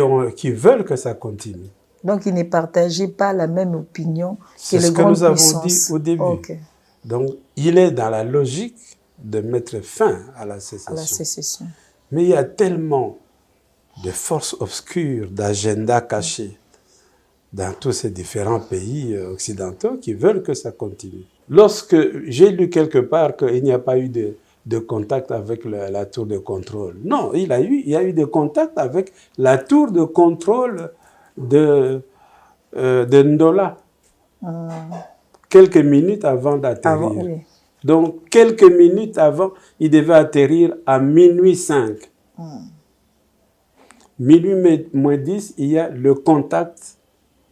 S2: veulent que ça continue.
S1: Donc, ils ne partageaient pas la même opinion que les
S2: grandes puissances. C'est ce que nous avons dit au début.
S1: Okay.
S2: Donc, il est dans la logique de mettre fin à la sécession. Mais il y a tellement de forces obscures, d'agendas cachés dans tous ces différents pays occidentaux qui veulent que ça continue. Lorsque j'ai lu quelque part qu'il n'y a pas eu de contact avec la tour de contrôle. Non, il y a eu des contacts avec la tour de contrôle de Ndola. Quelques minutes avant d'atterrir.
S1: Oui.
S2: Donc, quelques minutes avant, il devait atterrir à minuit 5. Minuit moins 10, il y a le contact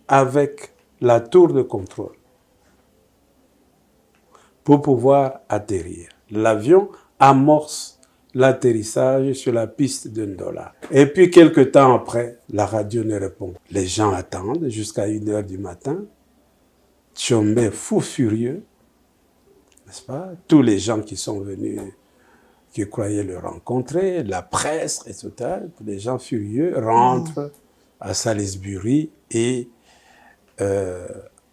S2: avec la tour de contrôle pour pouvoir atterrir. L'avion amorce l'atterrissage sur la piste de Ndola. Et puis, quelque temps après, la radio ne répond. Les gens attendent jusqu'à 1h du matin. Tshombe, fou furieux, n'est-ce pas? Tous les gens qui sont venus, qui croyaient le rencontrer, la presse, etc., les gens furieux rentrent à Salisbury et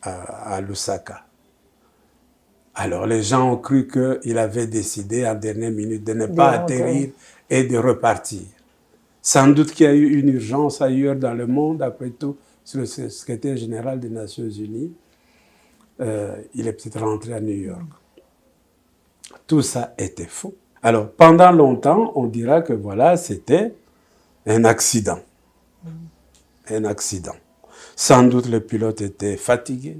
S2: à Lusaka. Alors les gens ont cru qu'il avait décidé en dernière minute de ne pas atterrir et de repartir. Sans doute qu'il y a eu une urgence ailleurs dans le monde, après tout, sur le secrétaire général des Nations Unies. Il est peut-être rentré à New York. Tout ça était faux. Alors, pendant longtemps, on dira que voilà, c'était un accident. Un accident. Sans doute le pilote était fatigué.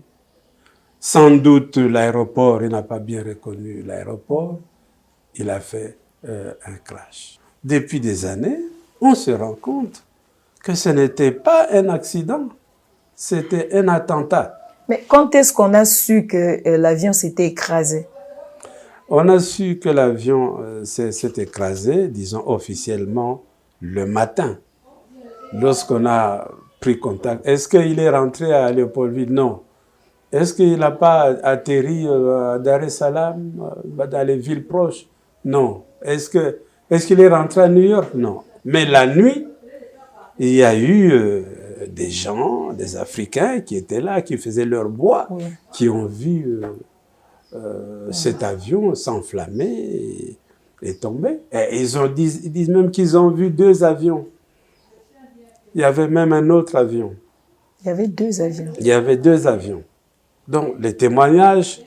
S2: Sans doute l'aéroport, il n'a pas bien reconnu l'aéroport. Il a fait un crash. Depuis des années, on se rend compte que ce n'était pas un accident, c'était un attentat.
S1: Mais quand est-ce qu'on a su que l'avion s'était écrasé?
S2: On a su que l'avion s'est écrasé, disons officiellement, le matin. lorsqu'on a pris contact. Est-ce qu'il est rentré à Léopoldville? Non. Est-ce qu'il n'a pas atterri à Dar es Salaam, dans les villes proches? Non. Est-ce qu'il est rentré à New York? Non. Mais la nuit, il y a eu des gens, des Africains qui étaient là, qui faisaient leur bois, oui, qui ont vu cet avion s'enflammer et tomber. Et ils disent même qu'ils ont vu 2 avions. Il y avait même un autre avion.
S1: Il y avait 2 avions.
S2: Il y avait 2 avions. Donc, les témoignages,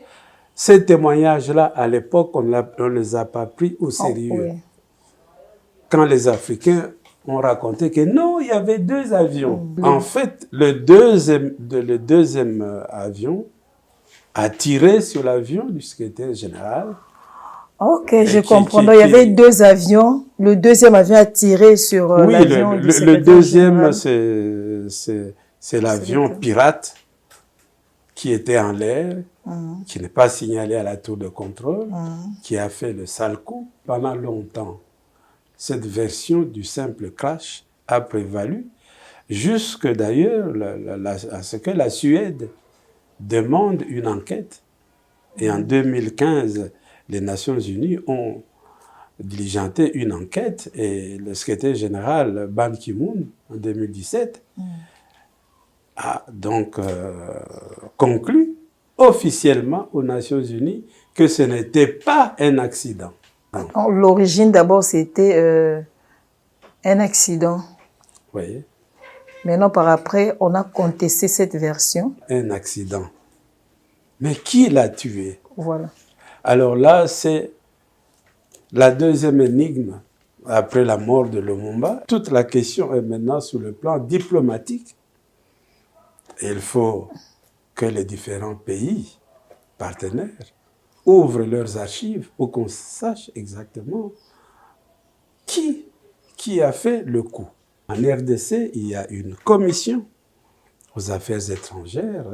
S2: ces témoignages-là, à l'époque, on ne les a pas pris au sérieux. Oh, oui. Quand les Africains ont raconté que non, il y avait 2 avions. Mmh. En fait, le deuxième avion a tiré sur l'avion du secrétaire général.
S1: Ok, je comprends. Donc, il y avait 2 avions. Le deuxième avion a tiré sur l'avion du secrétaire général. Le deuxième,
S2: c'est l'avion pirate qui était en l'air, qui n'est pas signalé à la tour de contrôle, qui a fait le sale coup. Pendant longtemps, cette version du simple crash a prévalu, jusque d'ailleurs à ce que la Suède demande une enquête. Et en 2015, les Nations Unies ont diligenté une enquête et le secrétaire général Ban Ki-moon, en 2017, a donc conclu officiellement aux Nations Unies que ce n'était pas un accident.
S1: L'origine d'abord c'était un accident.
S2: Oui.
S1: Maintenant par après on a contesté cette version.
S2: Un accident. Mais qui l'a tué?
S1: Voilà.
S2: Alors là c'est la deuxième énigme après la mort de Lumumba. Toute la question est maintenant sur le plan diplomatique. Il faut que les différents pays partenaires ouvrent leurs archives pour qu'on sache exactement qui a fait le coup. En RDC, il y a une commission aux affaires étrangères,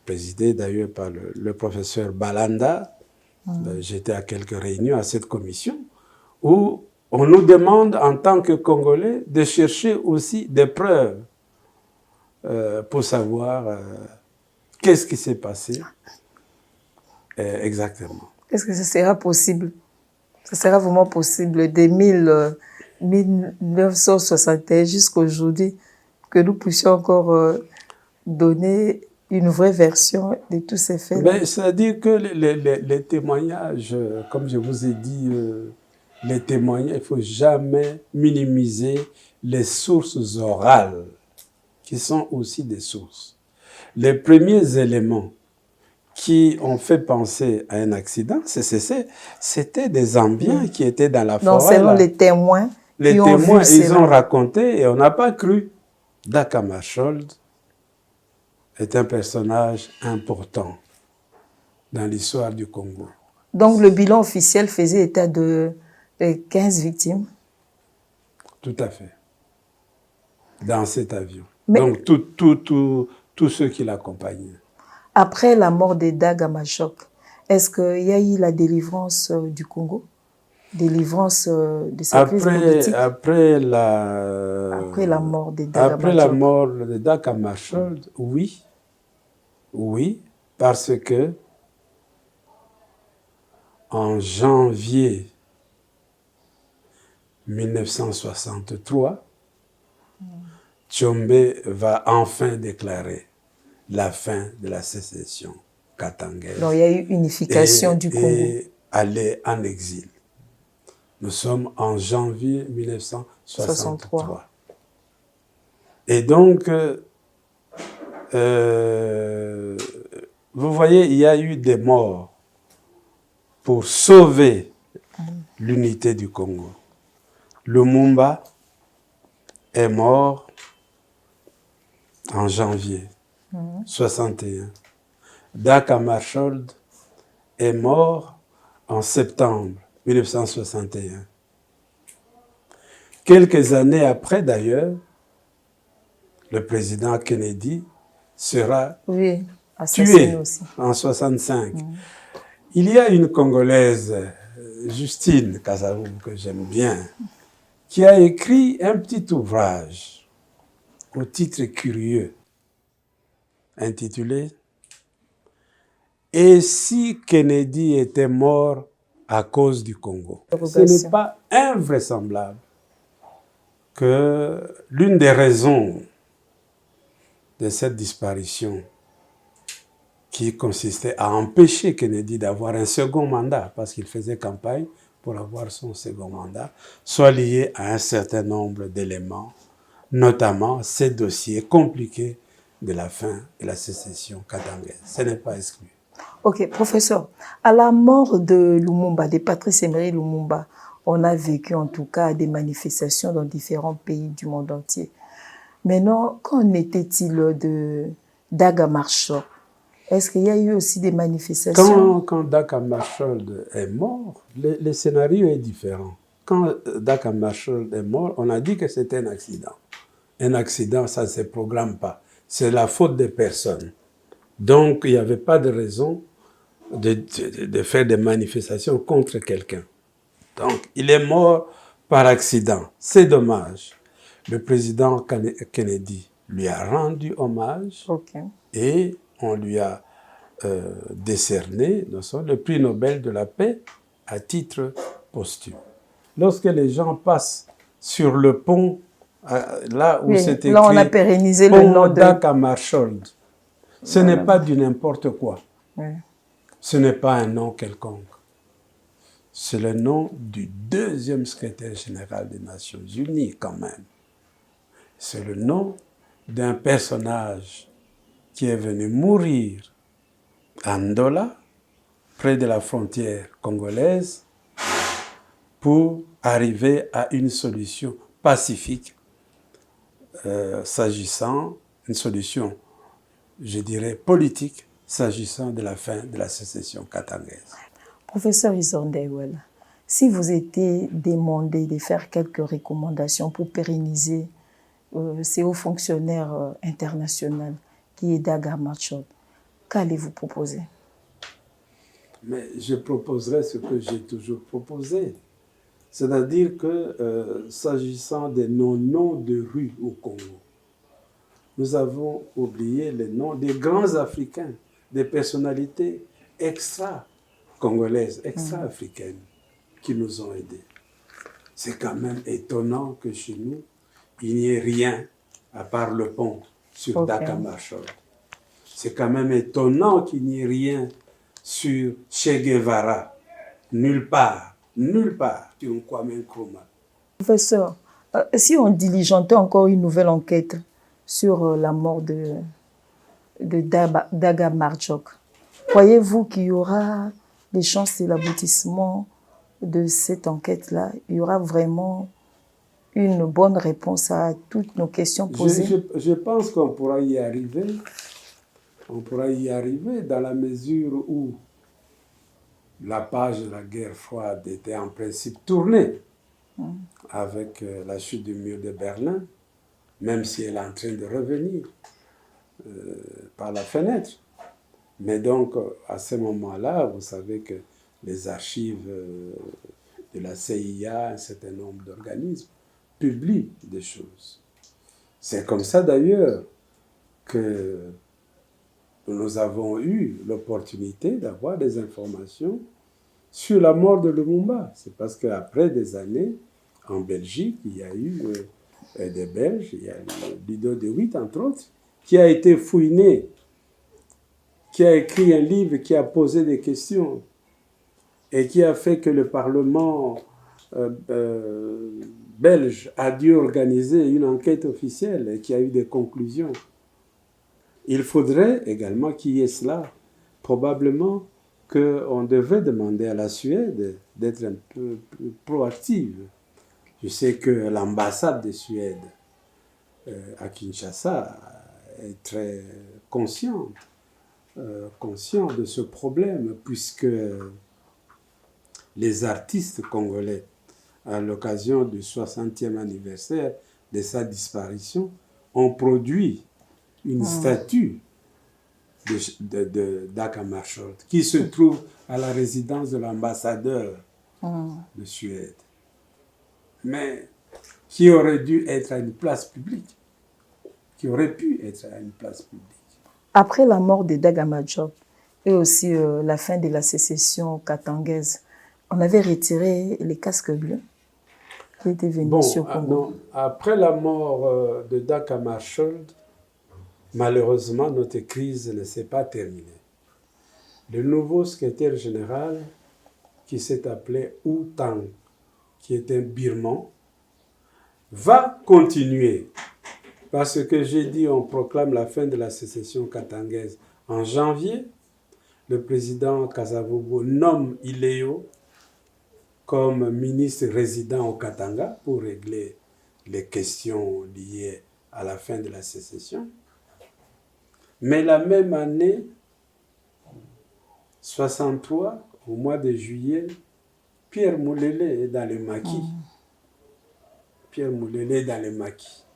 S2: présidée d'ailleurs par le professeur Balanda. J'étais à quelques réunions à cette commission où on nous demande en tant que Congolais de chercher aussi des preuves pour savoir qu'est-ce qui s'est passé exactement.
S1: Est-ce que ce sera possible? Ce sera vraiment possible dès 1961 jusqu'à aujourd'hui que nous puissions encore donner une vraie version de tous ces faits?
S2: C'est-à-dire que les témoignages, comme je vous ai dit, les témoignages, il ne faut jamais minimiser les sources orales, qui sont aussi des sources. Les premiers éléments qui ont fait penser à un accident, c'était des Zambiens qui étaient dans la forêt.
S1: Donc, selon les témoins.
S2: Les témoins, ils ont raconté et on n'a pas cru. Dag Hammarskjöld est un personnage important dans l'histoire du Congo.
S1: Donc, le bilan officiel faisait état de 15 victimes?
S2: Tout à fait. Dans cet avion. Mais donc, tous ceux qui l'accompagnaient.
S1: Après la mort de Dag Hammarskjöld, est-ce qu'il y a eu la délivrance du Congo? Délivrance de sa crise politique?
S2: Après la
S1: mort de Dag Hammarskjöld.
S2: Après la mort de Dag Hammarskjöld, oui. Oui, parce que en janvier 1963, Tshombe va enfin déclarer la fin de la sécession katangaise.
S1: Donc il y a eu unification du Congo.
S2: Et aller en exil. Nous sommes en janvier 1963. Et donc, vous voyez, il y a eu des morts pour sauver l'unité du Congo. Lumumba est mort en janvier 61. Dag Hammarskjöld est mort en septembre 1961. Quelques années après, d'ailleurs, le président Kennedy sera tué en 65. Il y a une Congolaise, Justine Kasavubu, que j'aime bien, qui a écrit un petit ouvrage au titre curieux intitulé « Et si Kennedy était mort à cause du Congo ?» Ce n'est pas invraisemblable que l'une des raisons de cette disparition qui consistait à empêcher Kennedy d'avoir un second mandat, parce qu'il faisait campagne pour avoir son second mandat, soit liée à un certain nombre d'éléments, notamment ces dossiers compliqués de la fin de la sécession katangaise. Ce n'est pas exclu.
S1: Ok, professeur, à la mort de Lumumba, de Patrice Emery Lumumba, on a vécu en tout cas des manifestations dans différents pays du monde entier. Maintenant, qu'en était-il de Dag Hammarskjöld? Est-ce qu'il y a eu aussi des manifestations?
S2: Quand Dag Hammarskjöld est mort, le scénario est différent. Quand Dag Hammarskjöld est mort, on a dit que c'était un accident. Un accident, ça ne se programme pas. C'est la faute des personnes. Donc, il n'y avait pas de raison de faire des manifestations contre quelqu'un. Donc, il est mort par accident. C'est dommage. Le président Kennedy lui a rendu hommage et on lui a décerné le prix Nobel de la paix à titre posthume. Lorsque les gens passent sur le pont, là où c'est écrit
S1: on a pérennisé le nom de
S2: Dag Hammarskjöld, ce n'est pas du n'importe quoi. Ce n'est pas un nom quelconque. C'est le nom du deuxième secrétaire général des Nations Unies, quand même. C'est le nom d'un personnage qui est venu mourir à Ndola, près de la frontière congolaise, pour arriver à une solution pacifique, s'agissant d'une solution, je dirais, politique, s'agissant de la fin de la sécession katangaise.
S1: Professeur Isondewela, si vous étiez demandé de faire quelques recommandations pour pérenniser ces hauts fonctionnaires internationaux qui est Dag Hammarskjöld, qu'allez-vous proposer?
S2: Mais je proposerai ce que j'ai toujours proposé. C'est-à-dire que, s'agissant des noms de rues au Congo, nous avons oublié les noms des grands Africains, des personnalités extra-congolaises, extra-africaines, qui nous ont aidés. C'est quand même étonnant que chez nous, il n'y ait rien à part le pont sur Dag Hammarskjöld. C'est quand même étonnant qu'il n'y ait rien sur Che Guevara. Nulle part sur Kwame Nkrumah.
S1: Professeur, si on diligentait encore une nouvelle enquête sur la mort de Dag Hammarskjöld, croyez-vous qu'il y aura des chances de l'aboutissement de cette enquête-là? Il y aura vraiment une bonne réponse à toutes nos questions posées?
S2: Je pense qu'on pourra y arriver. On pourra y arriver dans la mesure où la page de la guerre froide était en principe tournée avec la chute du mur de Berlin, même si elle est en train de revenir par la fenêtre. Mais donc, à ce moment-là, vous savez que les archives de la CIA, un certain nombre d'organismes, publient des choses. C'est comme ça d'ailleurs que nous avons eu l'opportunité d'avoir des informations sur la mort de Lumumba. C'est parce qu'après des années, en Belgique, il y a eu des Belges, il y a Ludo de Witt, entre autres, qui a été fouiné, qui a écrit un livre, qui a posé des questions et qui a fait que le Parlement belge a dû organiser une enquête officielle et qui a eu des conclusions. Il faudrait également qu'il y ait cela. Probablement qu'on devrait demander à la Suède d'être un peu plus proactive. Je sais que l'ambassade de Suède à Kinshasa est très consciente de ce problème, puisque les artistes congolais, à l'occasion du 60e anniversaire de sa disparition, ont produit une statue de Dag Hammarskjöld qui se trouve à la résidence de l'ambassadeur de Suède. Mais qui aurait dû être à une place publique, qui aurait pu être à une place publique.
S1: Après la mort de Dag Hammarskjöld et aussi la fin de la sécession katangaise, on avait retiré les casques bleus qui étaient venus sur Congo.
S2: Non, après la mort de Dag Hammarskjöld, malheureusement, notre crise ne s'est pas terminée. Le nouveau secrétaire général, qui s'est appelé Wu Tang, qui est un Birman, va continuer. Parce que j'ai dit, on proclame la fin de la sécession katangaise en janvier. Le président Kasavubu nomme Iléo comme ministre résident au Katanga pour régler les questions liées à la fin de la sécession. Mais la même année, 63, au mois de juillet, Pierre Moulele est dans le maquis. Pierre Moulele est dans le maquis.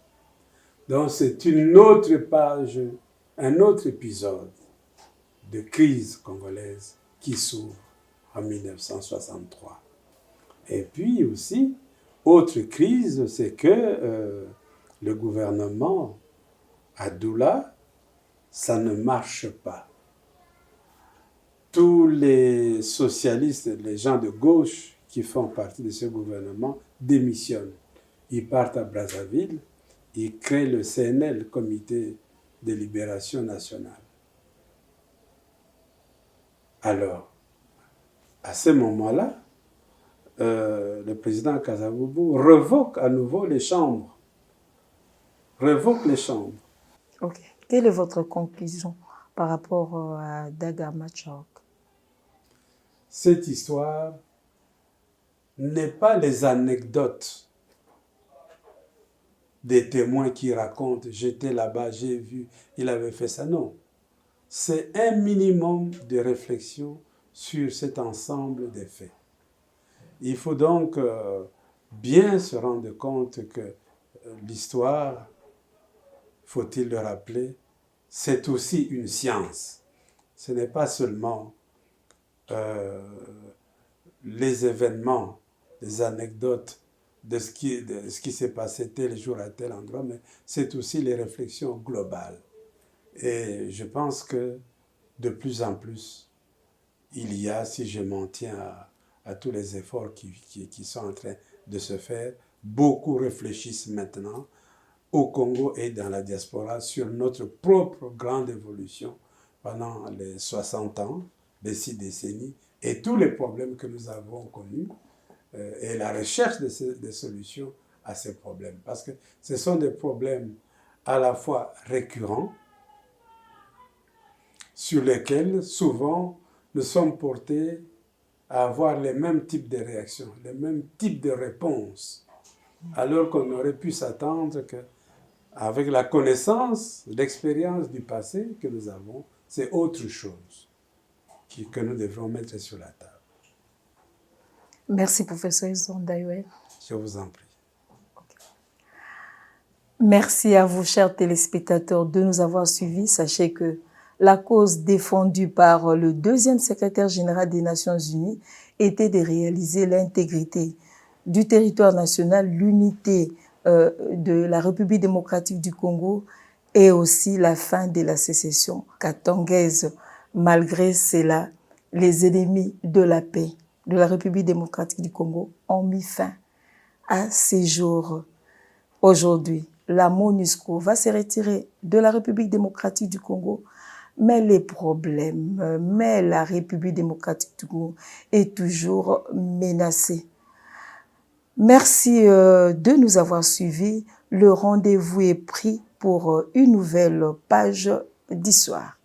S2: Donc c'est une autre page, un autre épisode de crise congolaise qui s'ouvre en 1963. Et puis aussi, autre crise, c'est que le gouvernement à Doula, ça ne marche pas. Tous les socialistes, les gens de gauche qui font partie de ce gouvernement démissionnent. Ils partent à Brazzaville, ils créent le CNL, le Comité de Libération Nationale. Alors, à ce moment-là, le président Kasavubu revoque à nouveau les chambres. Revoque les chambres.
S1: Ok. Quelle est votre conclusion par rapport à Dag Hammarskjöld?
S2: Cette histoire n'est pas les anecdotes des témoins qui racontent « j'étais là-bas, j'ai vu, il avait fait ça ». Non, c'est un minimum de réflexion sur cet ensemble des faits. Il faut donc bien se rendre compte que l'histoire, faut-il le rappeler, c'est aussi une science. Ce n'est pas seulement les événements, les anecdotes de ce qui s'est passé tel jour à tel endroit, mais c'est aussi les réflexions globales. Et je pense que de plus en plus, il y a, si je m'en tiens à tous les efforts qui sont en train de se faire, beaucoup réfléchissent maintenant au Congo et dans la diaspora sur notre propre grande évolution pendant les 60 ans, les 6 décennies, et tous les problèmes que nous avons connus, et la recherche des solutions à ces problèmes. Parce que ce sont des problèmes à la fois récurrents, sur lesquels souvent nous sommes portés à avoir les mêmes types de réactions, les mêmes types de réponses, alors qu'on aurait pu s'attendre qu'avec la connaissance, l'expérience du passé que nous avons, c'est autre chose que nous devrons mettre sur la table.
S1: Merci, professeur Zondaïwe.
S2: Je vous en prie.
S1: Merci à vous, chers téléspectateurs, de nous avoir suivis. Sachez que la cause défendue par le deuxième secrétaire général des Nations Unies était de réaliser l'intégrité du territoire national, l'unité de la République démocratique du Congo et aussi la fin de la sécession katangaise. Malgré cela, les ennemis de la paix de la République démocratique du Congo ont mis fin à ces jours. Aujourd'hui, la MONUSCO va se retirer de la République démocratique du Congo, mais les problèmes, mais la République démocratique du Congo est toujours menacée. Merci de nous avoir suivis. Le rendez-vous est pris pour une nouvelle page d'histoire.